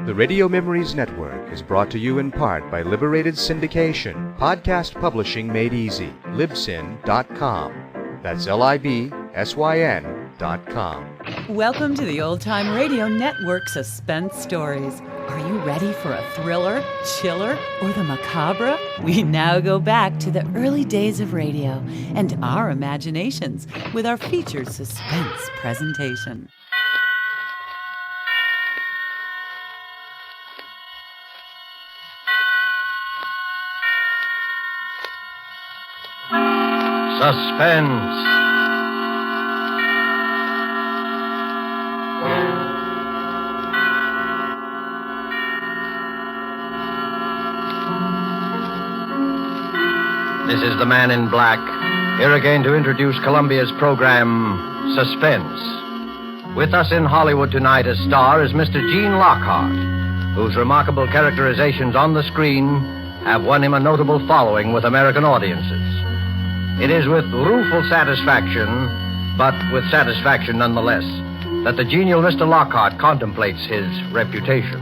The Radio Memories Network is brought to you in part by Liberated Syndication, podcast publishing made easy, libsyn.com. That's LIBSYN.com. Welcome to the Old Time Radio Network Suspense Stories. Are you ready for a thriller, chiller, or the macabre? We now go back to the early days of radio and our imaginations with our featured suspense presentation. Suspense. This is the Man in Black, here again to introduce Columbia's program, Suspense. With us in Hollywood tonight as star is Mr. Gene Lockhart, whose remarkable characterizations on the screen have won him a notable following with American audiences. It is with rueful satisfaction, but with satisfaction nonetheless, that the genial Mr. Lockhart contemplates his reputation.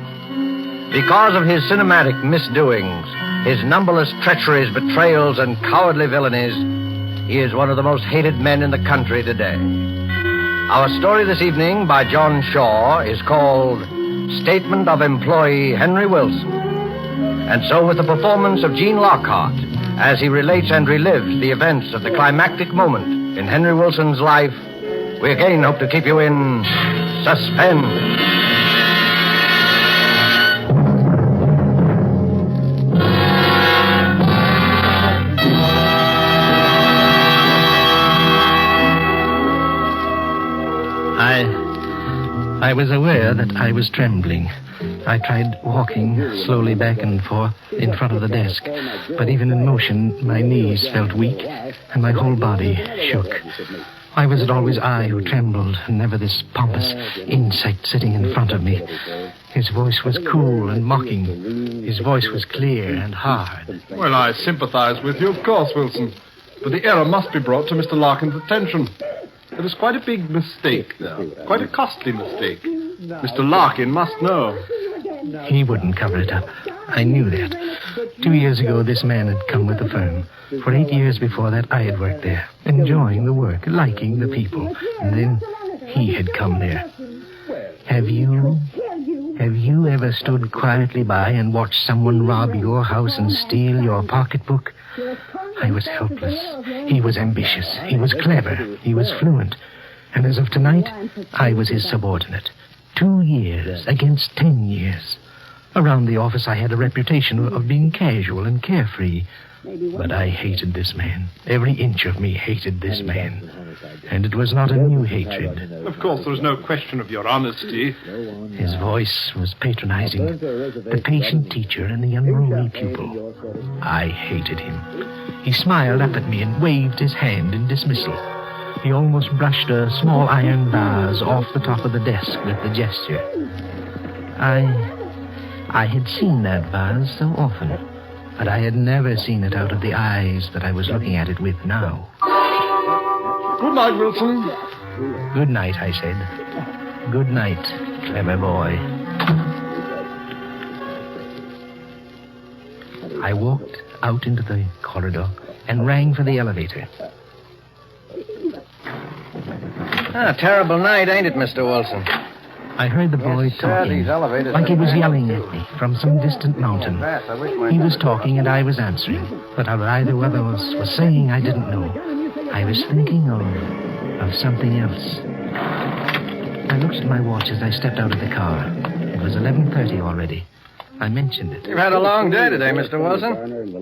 Because of his cinematic misdoings, his numberless treacheries, betrayals, and cowardly villainies, he is one of the most hated men in the country today. Our story this evening by John Shaw is called Statement of Employee Henry Wilson. And so with the performance of Gene Lockhart, as he relates and relives the events of the climactic moment in Henry Wilson's life, we again hope to keep you in suspense. I was aware that I was trembling. I tried walking slowly back and forth in front of the desk, but even in motion, my knees felt weak and my whole body shook. Why was it always I who trembled and never this pompous insect sitting in front of me? His voice was cool and mocking. His voice was clear and hard. Well, I sympathize with you, of course, Wilson. But the error must be brought to Mr. Larkin's attention. It was quite a big mistake, though. Quite a costly mistake. Mr. Larkin must know. He wouldn't cover it up. I knew that. 2 years ago, this man had come with the firm. For 8 years before that, I had worked there, enjoying the work, liking the people. And then he had come there. Have you ever stood quietly by and watched someone rob your house and steal your pocketbook? I was helpless. He was ambitious. He was clever. He was fluent. And as of tonight, I was his subordinate. 2 years against 10 years. Around the office, I had a reputation of being casual and carefree. But I hated this man. Every inch of me hated this man. And it was not a new hatred. Of course, there was no question of your honesty. His voice was patronizing. The patient teacher and the unruly pupil. I hated him. He smiled up at me and waved his hand in dismissal. He almost brushed a small iron vase off the top of the desk with the gesture. I had seen that vase so often, but I had never seen it out of the eyes that I was looking at it with now. Good night, Wilson. Good night, I said. Good night, clever boy. I walked out into the corridor and rang for the elevator. Terrible night, ain't it, Mr. Wilson? I heard the boy talking, like he was yelling at me from some distant mountain. He was talking and I was answering, but what either of us was saying I didn't know. I was thinking of something else. I looked at my watch as I stepped out of the car. It was 11:30 already. I mentioned it. You've had a long day today, Mr. Wilson.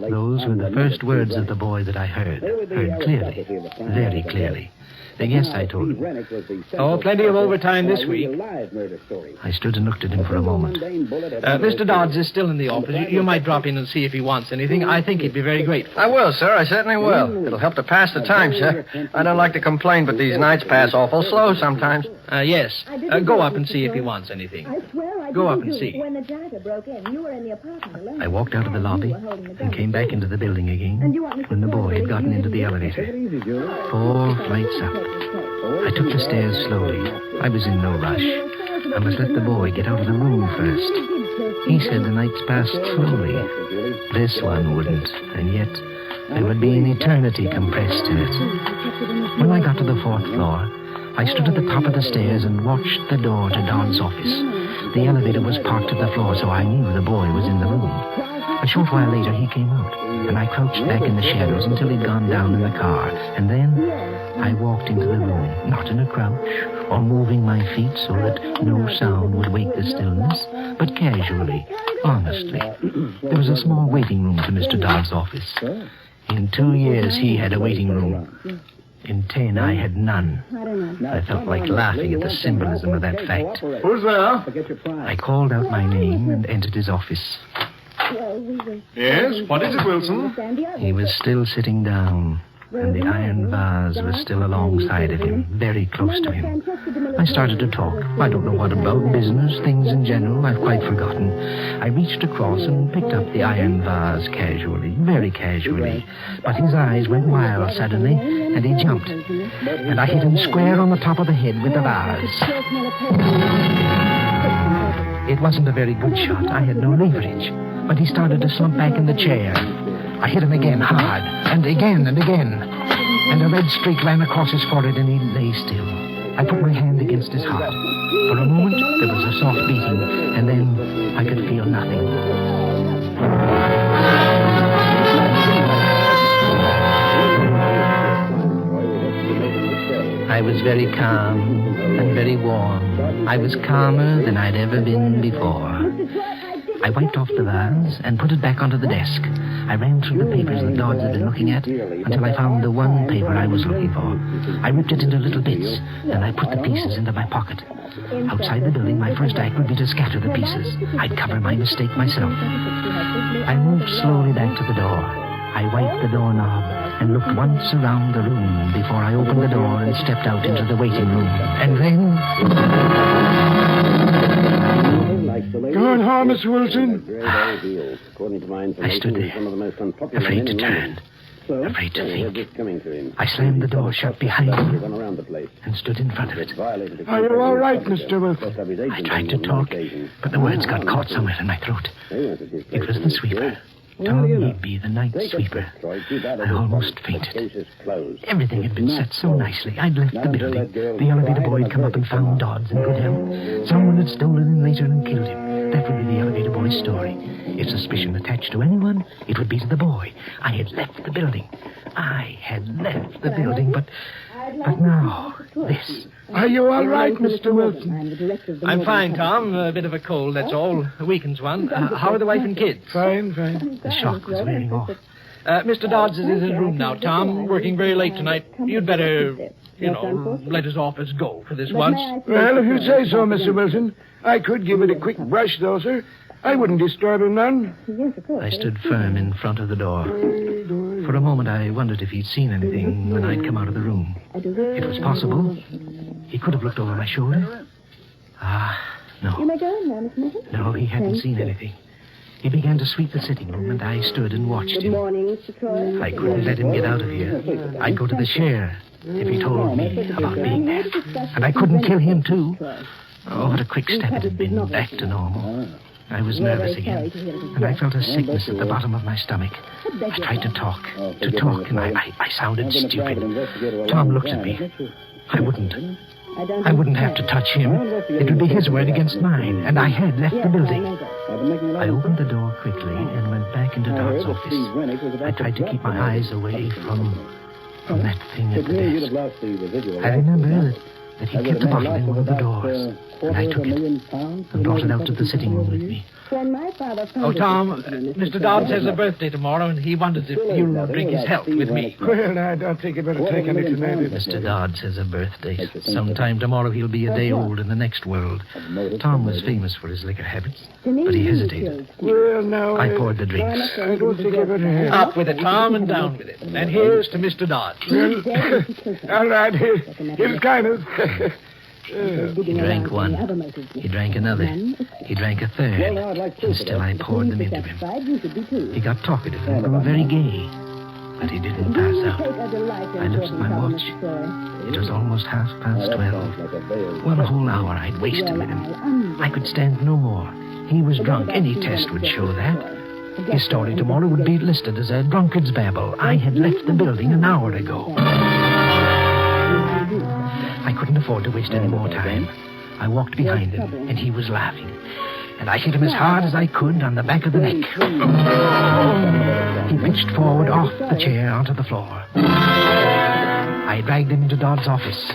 Those were the first words of the boy that I heard clearly, very clearly. Yes, I told him. Oh, plenty of overtime this week. I stood and looked at him for a moment. Mr. Dodds is still in the office. You might drop in and see if he wants anything. I think he'd be very grateful. I will, sir. I certainly will. It'll help to pass the time, sir. I don't like to complain, but these nights pass awful slow sometimes. Yes. Go up and see if he wants anything. Go up and see. I walked out of the lobby and came back into the building again when the boy had gotten into the elevator. 4 flights up. I took the stairs slowly. I was in no rush. I must let the boy get out of the room first. He said the nights passed slowly. This one wouldn't, and yet there would be an eternity compressed in it. When I got to the 4th floor, I stood at the top of the stairs and watched the door to Don's office. The elevator was parked at the floor, so I knew the boy was in the room. A short while later, he came out, and I crouched back in the shadows until he'd gone down in the car. And then I walked into the room, not in a crouch or moving my feet so that no sound would wake the stillness, but casually, honestly. There was a small waiting room to Mr. Dodd's office. In 2 years, he had a waiting room. In 10, I had none. I felt like laughing at the symbolism of that fact. Who's there? I called out my name and entered his office. Yes, what is it, Wilson? He was still sitting down, and the iron vase was still alongside of him, very close to him. I started to talk. I don't know what about, business, things in general, I've quite forgotten. I reached across and picked up the iron vase casually, very casually. But his eyes went wild suddenly, and he jumped. And I hit him square on the top of the head with the vase. It wasn't a very good shot. I had no leverage. But he started to slump back in the chair. I hit him again, hard, and again and again. And a red streak ran across his forehead, and he lay still. I put my hand against his heart. For a moment, there was a soft beating, and then I could feel nothing. I was very calm and very warm. I was calmer than I'd ever been before. I wiped off the vase and put it back onto the desk. I ran through the papers that Dodds had been looking at until I found the one paper I was looking for. I ripped it into little bits, then I put the pieces into my pocket. Outside the building, my first act would be to scatter the pieces. I'd cover my mistake myself. I moved slowly back to the door. I wiped the doorknob and looked once around the room before I opened the door and stepped out into the waiting room. And then... Going home, Miss Wilson? I stood there, afraid to turn, afraid to think. I slammed the door shut behind me and stood in front of it. Are you all right, Mr. Wilson? I tried to talk, but the words got caught somewhere in my throat. It was the sweeper. Tom Eby, the night sweeper. I almost fainted. Everything had been set so nicely. I'd left the building. The elevator boy had come up and found Dodds in good health. Someone had stolen him later and killed him. That would be the elevator boy's story. If suspicion attached to anyone, it would be to the boy. I had left the building. But now, this. Are you all right, Mr. Wilson? I'm fine, Tom. A bit of a cold, that's all. Weakens one. How are the wife and kids? Fine. The shock was wearing off. Mr. Dodds is in his room now, Tom. Working very late tonight. You'd better, let his office go for this once. Well, if you say so, Mr. Wilson. I could give it a quick brush, though, sir. I wouldn't disturb him none. I stood firm in front of the door. For a moment, I wondered if he'd seen anything when I'd come out of the room. It was possible. He could have looked over my shoulder. No. No, he hadn't seen anything. He began to sweep the sitting room, and I stood and watched him. I couldn't let him get out of here. I'd go to the sheriff if he told me about being there. And I couldn't kill him, too. Oh, what a quick step it had been back to normal. I was nervous again, and I felt a sickness at the bottom of my stomach. I tried to talk, and I sounded stupid. Tom looked at me. I wouldn't have to touch him. It would be his word against mine, and I had left the building. I opened the door quickly and went back into Dodd's office. I tried to keep my eyes away from that thing at the desk. I remember that he kept a bottle in one of the doors, and I took it and brought it out to the sitting room with me. Oh, Tom, Mr. Dodds has a birthday tomorrow, and he wonders if you'll drink his health with me. Well, I don't think you better take any tonight. Mr. Dodds has a birthday. Sometime tomorrow he'll be a day old in the next world. Tom was famous for his liquor habits, but he hesitated. Well, now... I poured the drinks. I don't think you better have... Up with it, Tom, and down with it. And here's to Mr. Dodds. All right, here's kindness. He drank one. He drank another. He drank a third. And still I poured them into him. He got talkative and grew very gay. but he didn't pass out. I looked at my watch. It was almost 12:30. 1 whole hour I'd wasted with him. I could stand no more. He was drunk. Any test would show that. His story tomorrow would be listed as a drunkard's babble. I had left the building an hour ago. I couldn't afford to waste any more time. I walked behind him, and he was laughing. And I hit him as hard as I could on the back of the neck. He pitched forward off the chair onto the floor. I dragged him into Dodd's office,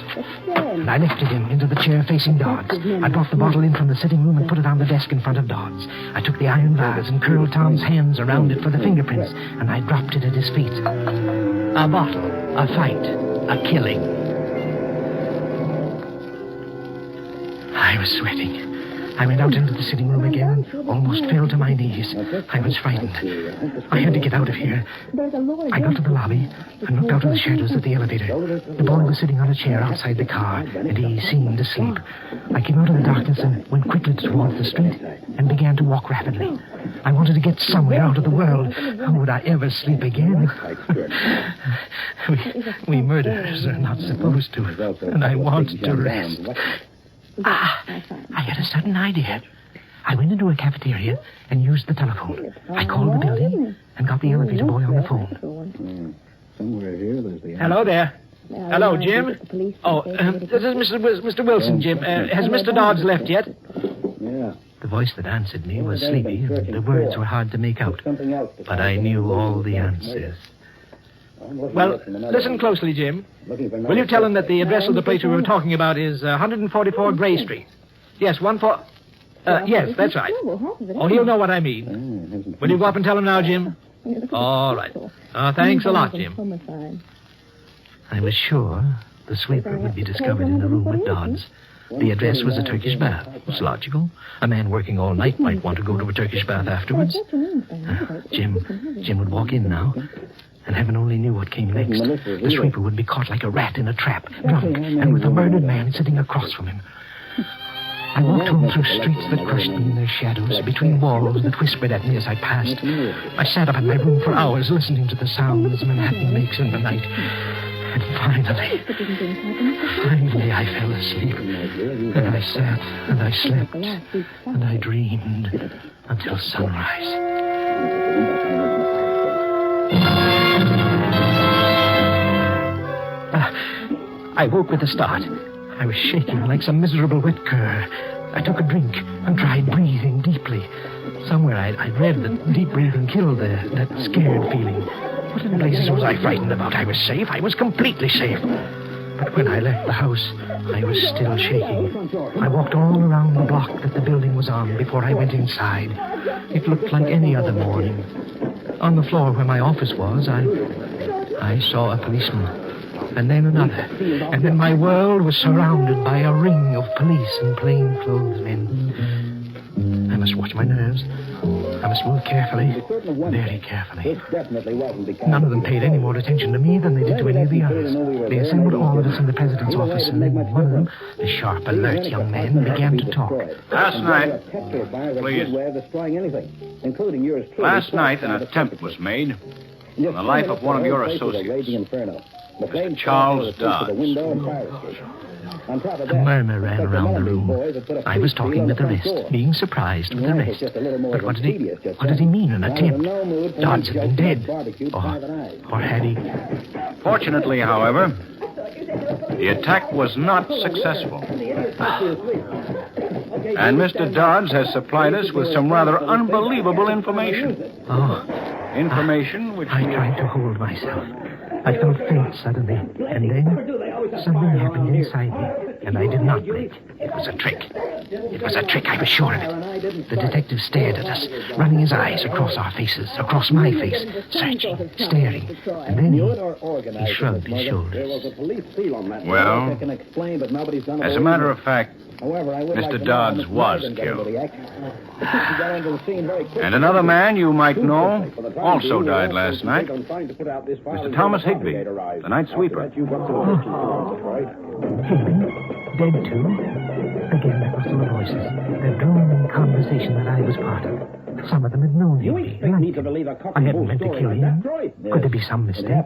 and I lifted him into the chair facing Dodd's. I brought the bottle in from the sitting room and put it on the desk in front of Dodd's. I took the iron vase and curled Tom's hands around it for the fingerprints, and I dropped it at his feet. A bottle, a fight, a killing. I was sweating. I went out into the sitting room again and almost fell to my knees. I was frightened. I had to get out of here. I got to the lobby and looked out of the shadows at the elevator. The boy was sitting on a chair outside the car, and he seemed asleep. I came out of the darkness and went quickly towards the street and began to walk rapidly. I wanted to get somewhere out of the world. How would I ever sleep again? we murderers are not supposed to, and I wanted to rest. I had a sudden idea. I went into a cafeteria and used the telephone. I called the building and got the elevator boy on the phone. Hello there. Hello, Jim. Oh, this is Mr. Wilson, Jim. Has Mr. Dodds left yet? The voice that answered me was sleepy, and the words were hard to make out. But I knew all the answers. Well, listen closely, Jim. Will you tell him that the address of the place we were talking about is 144 Gray Street? Yes, yes, that's right. Oh, he'll know what I mean. Will you go up and tell him now, Jim? All right. Thanks a lot, Jim. I was sure the sweeper would be discovered in the room with Dodds. The address was a Turkish bath. It was logical. A man working all night might want to go to a Turkish bath afterwards. Jim would walk in now. And heaven only knew what came next. The sweeper would be caught like a rat in a trap, drunk, and with a murdered man sitting across from him. I walked home through streets that crushed me in their shadows, between walls that whispered at me as I passed. I sat up in my room for hours listening to the sounds Manhattan makes in the night. And finally I fell asleep. And I sat, and I slept, and I dreamed until sunrise. I woke with a start. I was shaking like some miserable wet cur. I took a drink and tried breathing deeply. Somewhere I'd read that deep breathing killed that scared feeling. What in places was I frightened about? I was safe. I was completely safe. But when I left the house, I was still shaking. I walked all around the block that the building was on before I went inside. It looked like any other morning. On the floor where my office was, I saw a policeman. And then another. And then my world was surrounded by a ring of police and plainclothes men. I must watch my nerves. I must move carefully, very carefully. None of them paid any more attention to me than they did to any of the others. They assembled all of us in the president's office, and then one of them, a sharp, alert young man, began to talk. Last night, please. Last night, an attempt was made on the life of one of your associates, Mr. Charles Dodds. A murmur ran around the room. I was talking with the rest, being surprised with the rest. But what did he mean, an attempt? Dodds had been dead. Or had he? Fortunately, however, the attack was not successful. And Mr. Dodds has supplied us with some rather unbelievable information. Information which... I tried to hold myself. I felt faint suddenly, and then something happened inside me, and I did not blink. It was a trick. It was a trick, I was sure of it. The detective stared at us, running his eyes across our faces, across my face, searching, staring, and then he shrugged his shoulders. Well, as a matter of fact, Mr. Dodds was killed. And another man you might know also died last night. Mr. Thomas Higbee, the night sweeper. Higbee? Dead too? Again that rustle of voices, that droning conversation that I was part of. Some of them had known him. I hadn't meant to kill him. Could there be some mistake?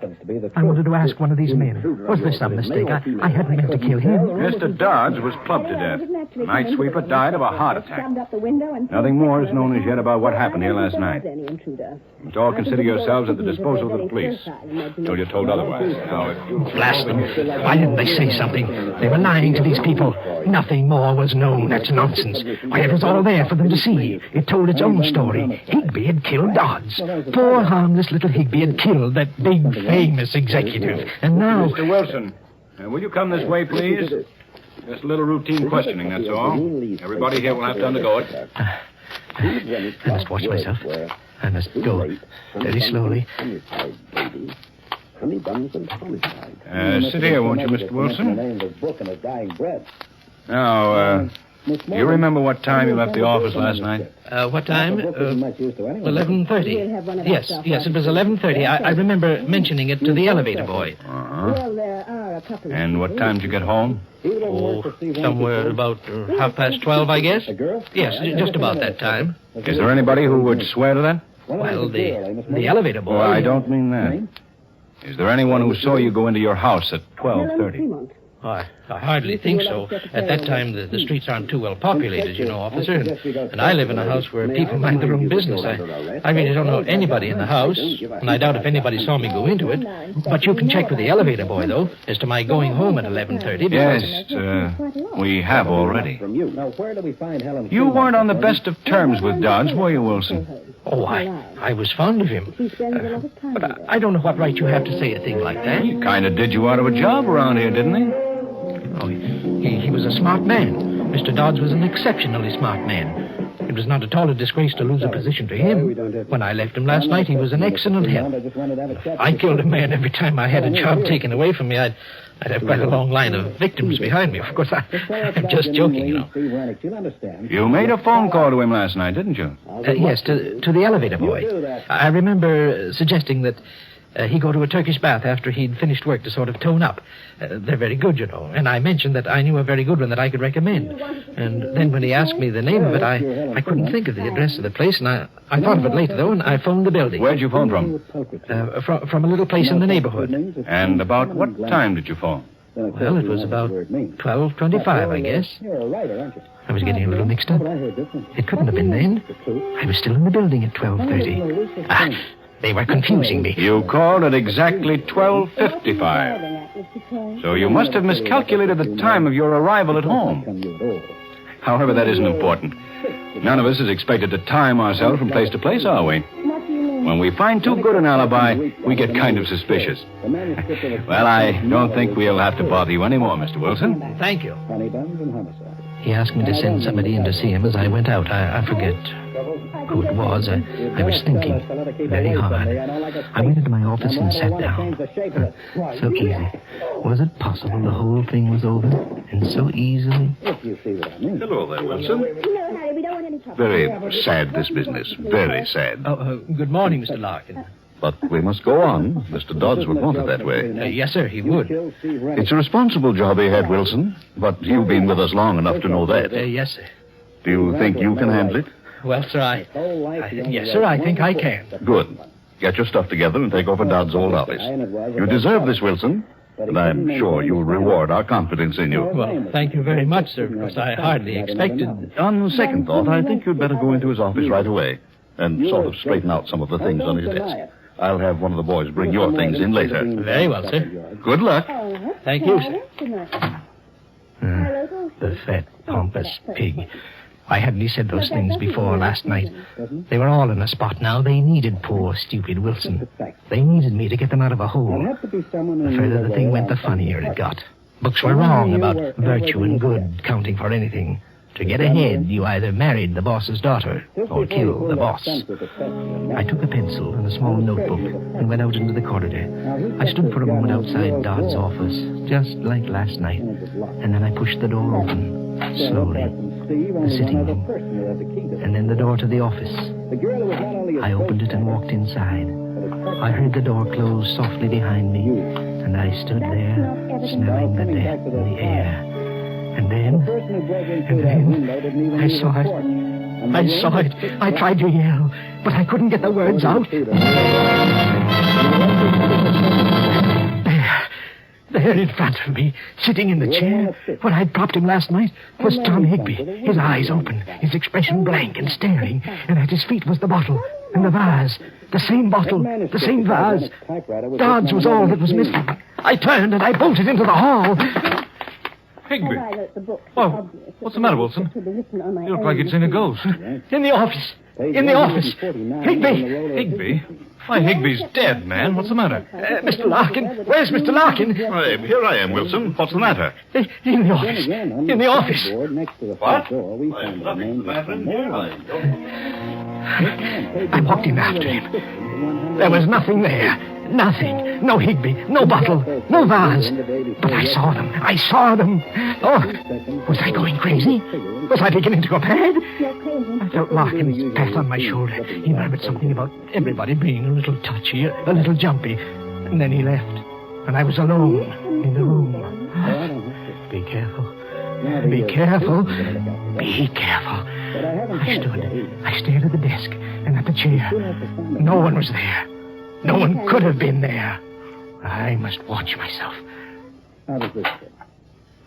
I wanted to ask one of these men. Was there some mistake? I hadn't meant to kill him. Mr. Dodds was clubbed to death. The night sweeper died of a heart attack. Nothing more is known as yet about what happened here last night. You all consider yourselves at the disposal of the police. Till you're told otherwise. Blast them. Why didn't they say something? They were lying to these people. Nothing more was known. That's nonsense. Why, it was all there for them to see. It told its own story. Higby had killed Dodds. Poor, harmless little Higby had killed that big, famous executive. And now... Mr. Wilson, will you come this way, please? Just a little routine questioning, that's all. Everybody here will have to undergo it. I must watch myself. I must go very slowly. Sit here, won't you, Mr. Wilson? Now, you remember what time you left the office last night? What time? 11:30. Yes, it was 11:30. I remember mentioning it to the elevator boy. And what time did you get home? Oh, somewhere about 12:30, I guess. Yes, just about that time. Is there anybody who would swear to that? Well, the elevator boy... Oh, I don't mean that. Is there anyone who saw you go into your house at 12:30? I hardly think so. At that time, the streets aren't too well populated, you know, officer. And I live in a house where people mind their own business. I really don't know anybody in the house, and I doubt if anybody saw me go into it. But you can check with the elevator boy, though, as to my going home at 11:30. Yes, we have already. You weren't on the best of terms with Dodds, were you, Wilson? Oh, I was fond of him. But I don't know what right you have to say a thing like that. He kind of did you out of a job around here, didn't he? Oh, he was a smart man. Mr. Dodds was an exceptionally smart man. It was not at all a disgrace to lose a position to him. When I left him last night, he was an excellent help. If I killed a man every time I had a job taken away from me, I'd have quite a long line of victims behind me. Of course, I'm just joking, you know. You made a phone call to him last night, didn't you? Yes, to the elevator boy. I remember suggesting that he go to a Turkish bath after he'd finished work to sort of tone up. They're very good, you know. And I mentioned that I knew a very good one that I could recommend. And then when he asked me the name of it, I couldn't think of the address of the place, and I thought of it later, though, and I phoned the building. Where'd you phone from? From a little place in the neighborhood. And about what time did you phone? Well, it was about 12:25, I guess. I was getting a little mixed up. It couldn't have been then. I was still in the building at 12:30. They were confusing me. You called at exactly 12:55. So you must have miscalculated the time of your arrival at home. However, that isn't important. None of us is expected to time ourselves from place to place, are we? When we find too good an alibi, we get kind of suspicious. Well, I don't think we'll have to bother you anymore, Mr. Wilson. Thank you. He asked me to send somebody in to see him as I went out. I forget who it was. I was thinking very hard. I went into my office and sat down. So easy. Was it possible the whole thing was over? And so easily? Hello there, Wilson. Very sad, this business. Very sad. Good morning, Mr. Larkin. But we must go on. Mr. Dodds would want it that way. Yes, sir, he would. It's a responsible job he had, Wilson. But you've been with us long enough to know that. Yes, sir. Do you think you can handle it? Well, sir, yes, sir, I think I can. Good. Get your stuff together and take over Dodd's old office. You deserve this, Wilson. And I'm sure you'll reward our confidence in you. Well, thank you very much, sir, because I hardly expected... On second thought, I think you'd better go into his office right away and sort of straighten out some of the things on his desk. I'll have one of the boys bring your things in later. Very well, sir. Good luck. Thank you, sir. The fat, pompous pig. Why hadn't he said those things before last night? They were all in a spot now. They needed poor, stupid Wilson. They needed me to get them out of a hole. The further the thing went, the funnier it got. Books were wrong about virtue and good counting for anything. To get ahead, you either married the boss's daughter or killed the boss. I took a pencil and a small notebook and went out into the corridor. I stood for a moment outside Dodd's office, just like last night, and then I pushed the door open, slowly. The sitting room, and then the door to the office. I opened it and walked inside. I heard the door close softly behind me, and I stood there, smelling the death in the air. And then I saw it. I saw it. I tried to yell, but I couldn't get the words out. There in front of me, sitting in the chair where I'd dropped him last night, was Tom Higby, his eyes open, his expression blank and staring, and at his feet was the bottle and the vase. The same bottle, the same vase. Dodds was all that was missing. I turned and I bolted into the hall. Higby. Oh, what's the matter, Wilson? You look like you'd seen a ghost. In the office. In the office. Higby. Higby? Why, Higby's dead, man. What's the matter? Mr. Larkin. Where's Mr. Larkin? Why, here I am, Wilson. What's the matter? In the office. In the office. What? Nothing's the matter in here. I walked in after him. There was nothing there. Nothing. No Higby. No bottle. No vase. But I saw them. I saw them. Oh, was I going crazy? Was I beginning to go mad? I felt Larkin's pat on my shoulder. He murmured something about everybody being a little touchy, a little jumpy. And then he left. And I was alone in the room. Be careful. Be careful. Be careful. I stood. I stared at the desk and at the chair. No one was there. No one could have been there. I must watch myself. How does this fit?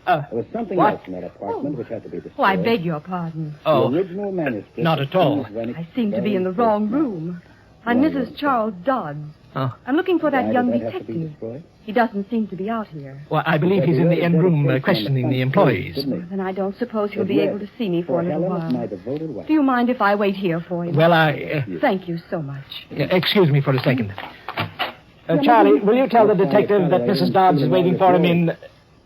There was something else in that apartment which had to be destroyed. Oh, I beg your pardon. Oh, The original manuscript not at all. I seem to be in the wrong room. I'm Mrs. Charles Dodds. Oh. I'm looking for that Why young did that have to be detective. destroyed? He doesn't seem to be out here. Well, I believe he's in the end room questioning the employees. Then I don't suppose he'll be able to see me for a little Helen, my while. devoted wife. Do you mind if I wait here for him? Well, Thank you so much. excuse me for a second. Charlie, will you tell the detective that Mrs. Dodds is waiting for him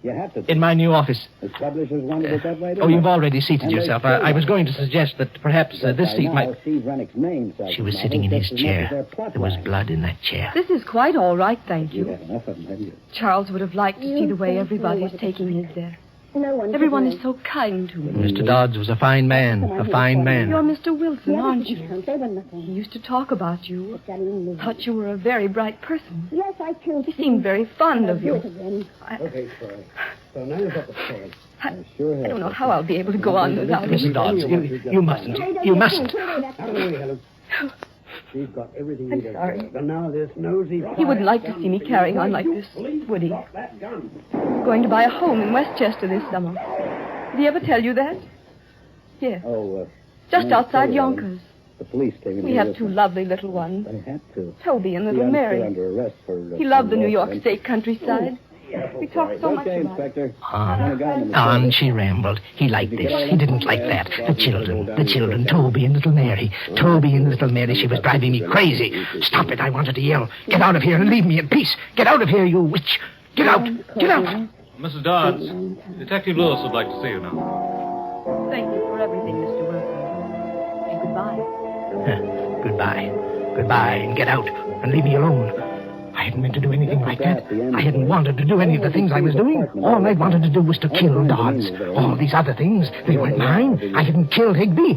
You have to. in my new office? The publishers wanted it that way. Oh, you've already seated yourself. I was going to suggest that perhaps this seat might... She was sitting in his chair. There was blood in that chair. This is quite all right, thank You you. have enough of them, have you? Charles would have liked to see the way everybody's taking his death. Everyone is so kind to me. Mr. Dodds was a fine man, a fine man. You're Mr. Wilson, aren't you? He used to talk about you. Thought you were a very bright person. Yes, I killed. He seemed very fond of you. Okay, Troy. So now you've got the story. I don't know how I'll be able to go on without Mrs. him. Dodds, you mustn't. You mustn't. Out of the way, Helen. She's got everything I'm you sorry. deserve. And now this nosy... He wouldn't like to see me carrying on like this, would he? Drop that gun. Going to buy a home in Westchester this summer. Did he ever tell you that? Yes. Oh, Just outside Yonkers. The police came in. We here have with two them. lovely little ones. They had to. Toby and See, little I'm still Mary. under arrest for... He loved the New York lost State countryside. We talked so much Okay, about it. Inspector. On she rambled. He liked this. He didn't like that. The children, Toby and little Mary. Toby and little Mary, she was driving me crazy. Stop it, I wanted to yell. Get out of here and leave me in peace. Get out of here, you witch. Get out. Get out. Mrs. Dodds, Detective Lewis would like to see you now. Thank you for everything, Mr. Wilson. And goodbye. Goodbye. Goodbye, and get out. And leave me alone. I hadn't meant to do anything like that. I hadn't wanted to do any of the things I was doing. All I wanted to do was to kill Dodds. All these other things, they weren't mine. I hadn't killed Higby.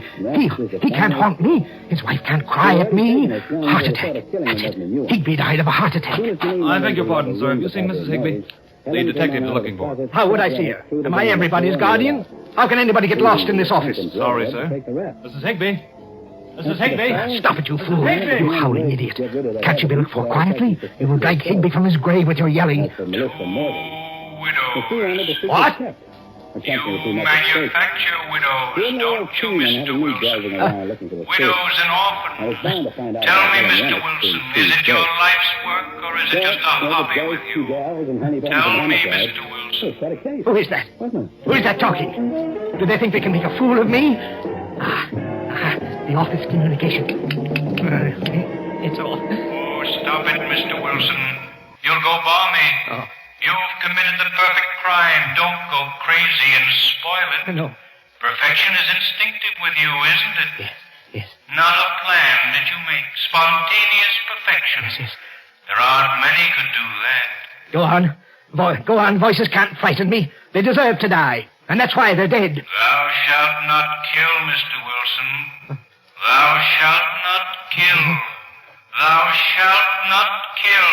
He can't haunt me. His wife can't cry at me. Heart attack. That's it. Higby died of a heart attack. I beg your pardon, sir. Have you seen Mrs. Higby? The detective is looking for her. How would I see her? Am I everybody's guardian? How can anybody get lost in this office? Sorry, sir. Mrs. Higby? Mrs. Higby? Stop it, you fool. You howling idiot. Can't you be looked for quietly? You will drag Higby from his grave with your yelling. What? You manufacture widows, don't you, Mr. Wilson? Widows and orphans. Tell me, Mr. Wilson, is it your life's work or is it just a hobby with you? Tell me, Mr. Wilson. Who is that? Who is that talking? Do they think they can make a fool of me? The office communication. It's all... Oh, stop it, Mr. Wilson. You'll go balmy. Oh. You've committed the perfect crime. Don't go crazy and spoil it. No. Perfection is instinctive with you, isn't it? Yes. Not a plan that you make. Spontaneous perfection. Yes. There aren't many could do that. Go on. Go on. Voices can't frighten me. They deserve to die. And that's why they're dead. Thou shalt not kill, Mr. Wilson. Thou shalt not kill. Thou shalt not kill.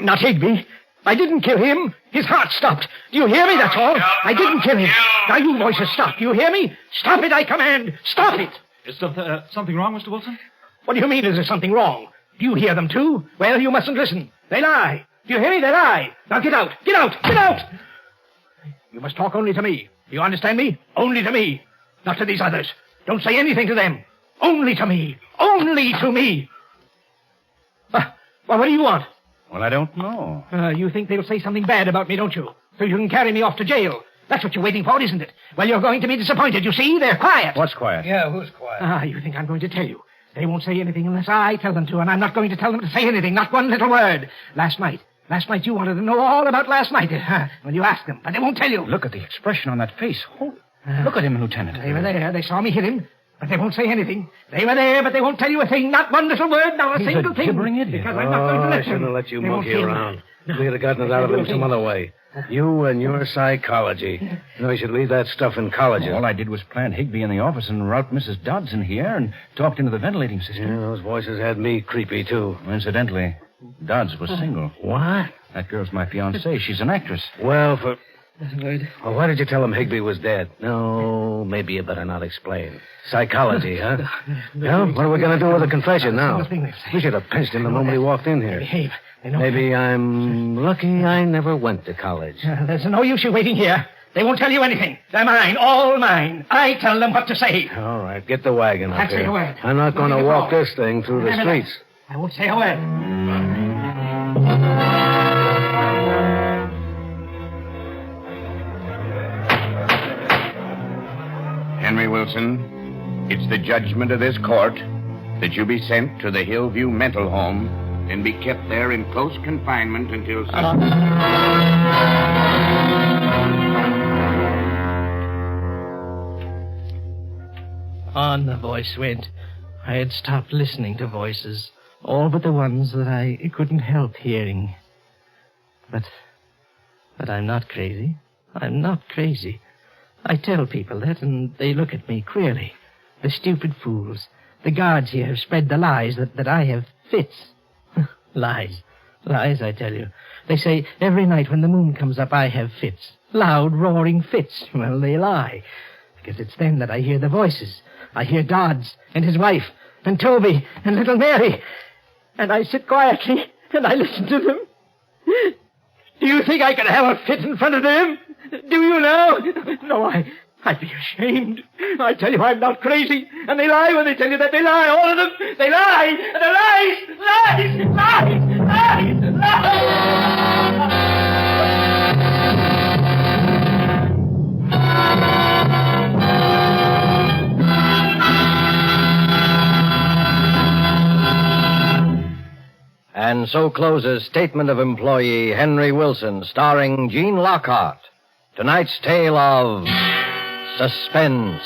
Not Higby. I didn't kill him. His heart stopped. Do you hear me? That's all. I didn't kill him. Now you voices stop. Do you hear me? Stop it, I command. Stop it. Is there something wrong, Mr. Wilson? What do you mean, is there something wrong? Do you hear them, too? Well, you mustn't listen. They lie. Do you hear me? They lie. Now get out. Get out. Get out. You must talk only to me. Do you understand me? Only to me. Not to these others. Don't say anything to them. Only to me. Only to me. Well, what do you want? Well, I don't know. You think they'll say something bad about me, don't you? So you can carry me off to jail. That's what you're waiting for, isn't it? Well, you're going to be disappointed. You see, they're quiet. What's quiet? Yeah, who's quiet? You think I'm going to tell you. They won't say anything unless I tell them to, and I'm not going to tell them to say anything, not one little word. Last night you wanted to know all about last night. Well, you asked them, but they won't tell you. Look at the expression on that face. Look at him, Lieutenant. They were there. They saw me hit him, but they won't say anything. They were there, but they won't tell you a thing, not one little word, not a single thing. Gibbering idiot. Because I'm not going to let I shouldn't have let you monkey around. No. We'd have gotten it out of him some other way. You and your psychology. You know, you should leave that stuff in college. All I did was plant Higby in the office and route Mrs. Dodson here and talked into the ventilating system. Yeah, those voices had me creepy, too. Incidentally, Dodds was single. What? That girl's my fiancée. She's an actress. Well, Word. Well, why did you tell him Higby was dead? No, maybe you better not explain. Psychology, huh? Well, what are we going to do with the confession now? We should have pinched him the moment he walked in here. Behave. Maybe I'm lucky I never went to college. There's no use you waiting here. They won't tell you anything. They're mine, all mine. I tell them what to say. All right, get the wagon up I'll say here. a word. I'm not going to walk this thing through the streets. I won't say a word. Henry Wilson, it's the judgment of this court that you be sent to the Hillview Mental Home and be kept there in close confinement until... On the voice went. I had stopped listening to voices, all but the ones that I couldn't help hearing. But I'm not crazy. I'm not crazy. I tell people that, and they look at me queerly. The stupid fools. The guards here have spread the lies that I have fits. Lies. Lies, I tell you. They say every night when the moon comes up, I have fits. Loud, roaring fits. Well, they lie. Because it's then that I hear the voices. I hear Dodds and his wife and Toby and little Mary. And I sit quietly and I listen to them. Do you think I can have a fit in front of them? Do you now? No, I'd be ashamed. I tell you I'm not crazy. And they lie when they tell you that. They lie, all of them. They lie. And they're lies. And so closes Statement of Employee Henry Wilson, starring Gene Lockhart. Tonight's tale of Suspense.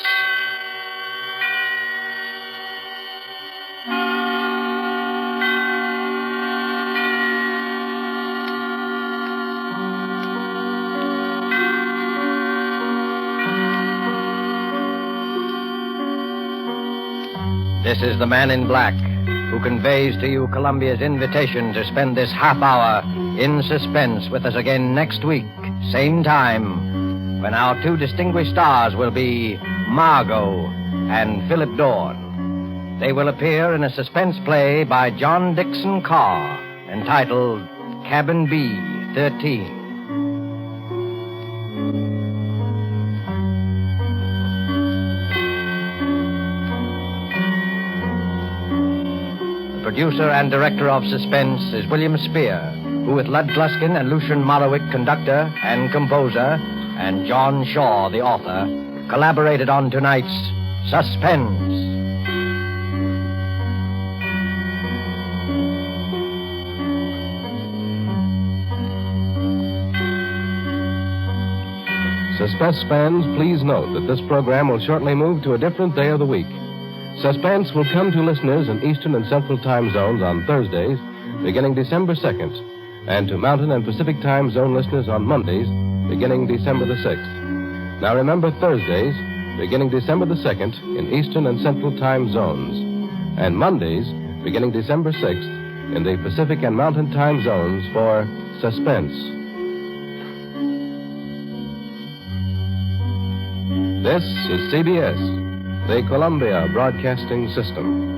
This is the Man in Black, who conveys to you Columbia's invitation to spend this half hour in suspense with us again next week, same time, when our two distinguished stars will be Margot and Philip Dorn. They will appear in a suspense play by John Dixon Carr, entitled Cabin B-13. Producer and director of Suspense is William Spear, who with Lud Gluskin and Lucian Morowick, conductor and composer, and John Shaw, the author, collaborated on tonight's Suspense. Suspense fans, please note that this program will shortly move to a different day of the week. Suspense will come to listeners in Eastern and Central time zones on Thursdays, beginning December 2nd, and to Mountain and Pacific time zone listeners on Mondays, beginning December the 6th. Now remember, Thursdays, beginning December the 2nd, in Eastern and Central time zones, and Mondays, beginning December 6th, in the Pacific and Mountain time zones for Suspense. This is CBS, the Columbia Broadcasting System.